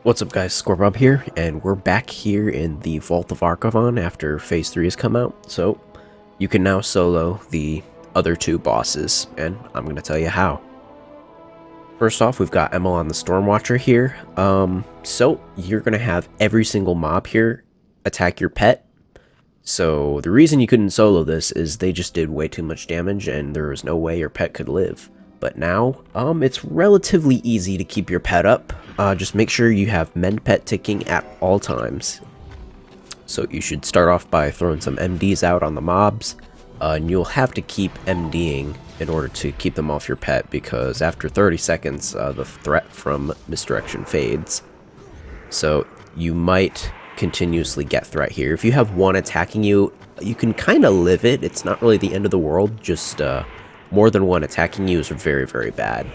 What's up guys, Scorebob here, and we're back here in the Vault of Archivon after Phase 3 has come out, so you can now solo the other two bosses, and I'm going to tell you how. First off, we've got Emalon the Storm-Watcher here. So you're going to have every single mob here attack your pet. So the reason you couldn't solo this is they just did way too much damage and there was no way your pet could live. But now, it's relatively easy to keep your pet up. Just make sure you have mend pet ticking at all times. So you should start off by throwing some MDs out on the mobs. And you'll have to keep MDing in order to keep them off your pet, because after 30 seconds, the threat from misdirection fades. So you might continuously get threat here. If you have one attacking you, you can kind of live it. It's not really the end of the world, just more than one attacking you is very, very bad.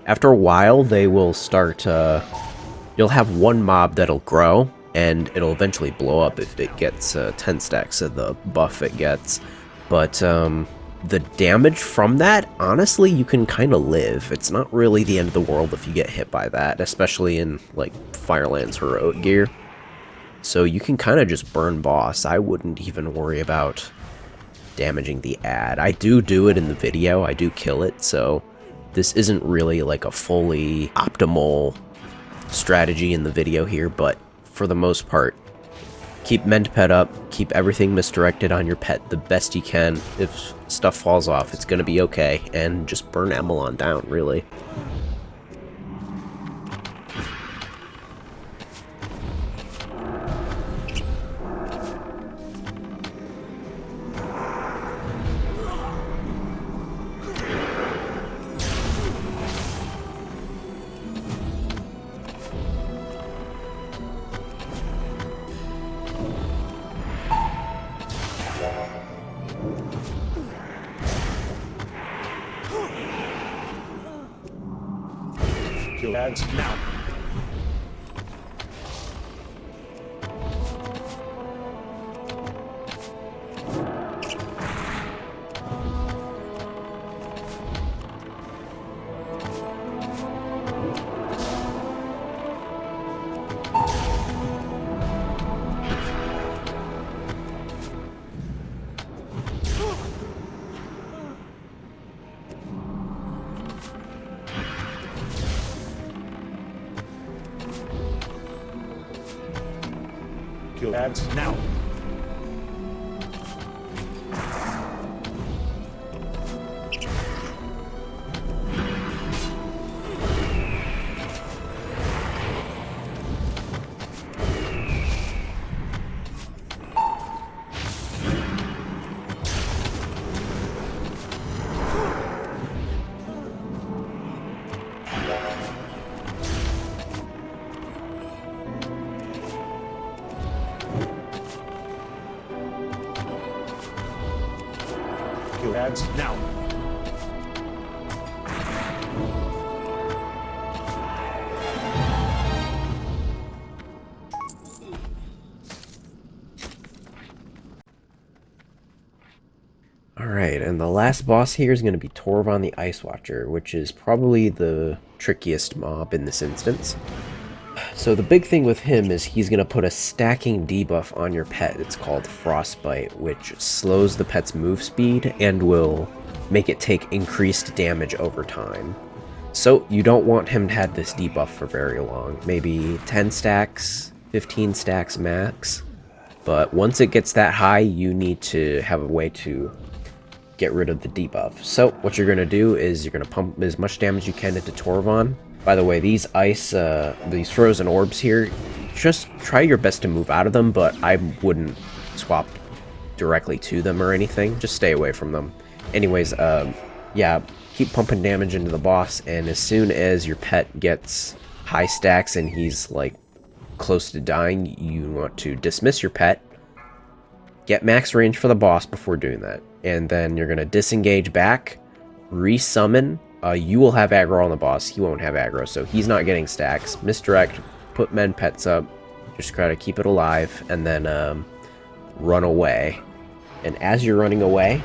After a while, they will start, you'll have one mob that'll grow, and it'll eventually blow up if it gets 10 stacks of the buff it gets. But the damage from that, honestly, you can kind of live. It's not really the end of the world if you get hit by that, especially in, like, Fireland's heroic gear. So you can kind of just burn boss. I wouldn't even worry about damaging the ad. I do it in the video. I do kill it, so this isn't really like a fully optimal strategy in the video here, but for the most part, keep mend pet up, keep everything misdirected on your pet the best you can. If stuff falls off, it's gonna be okay, and just burn Emalon down, really. Kill ads now. Kill ads now. Kill ads now. Alright, and the last boss here is going to be Toravon the Ice-Watcher, which is probably the trickiest mob in this instance. So the big thing with him is he's going to put a stacking debuff on your pet. It's called Frostbite, which slows the pet's move speed and will make it take increased damage over time. So you don't want him to have this debuff for very long. Maybe 10 stacks, 15 stacks max. But once it gets that high, you need to have a way to get rid of the debuff. So what you're going to do is you're going to pump as much damage as you can into Toravon. By the way, these these frozen orbs here, just try your best to move out of them, but I wouldn't swap directly to them or anything. Just stay away from them. Anyways, yeah, keep pumping damage into the boss, and as soon as your pet gets high stacks and he's, like, close to dying, you want to dismiss your pet, get max range for the boss before doing that, and then you're going to disengage back, resummon. You will have aggro on the boss, he won't have aggro, so he's not getting stacks. Misdirect, put mend pets up, just try to keep it alive, and then run away. And as you're running away,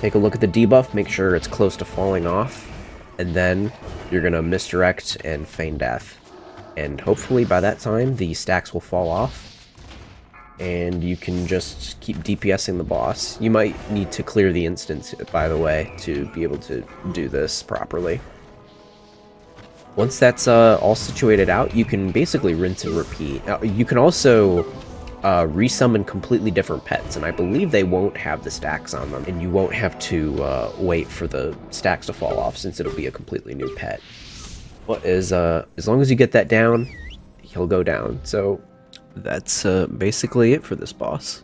take a look at the debuff, make sure it's close to falling off, and then you're going to misdirect and feign death. And hopefully by that time, the stacks will fall off. And you can just keep DPSing the boss. You might need to clear the instance, by the way, to be able to do this properly. Once that's all situated out, you can basically rinse and repeat. You can also resummon completely different pets, and I believe they won't have the stacks on them, and you won't have to wait for the stacks to fall off, since it'll be a completely new pet. But as long as you get that down, he'll go down. So that's basically it for this boss.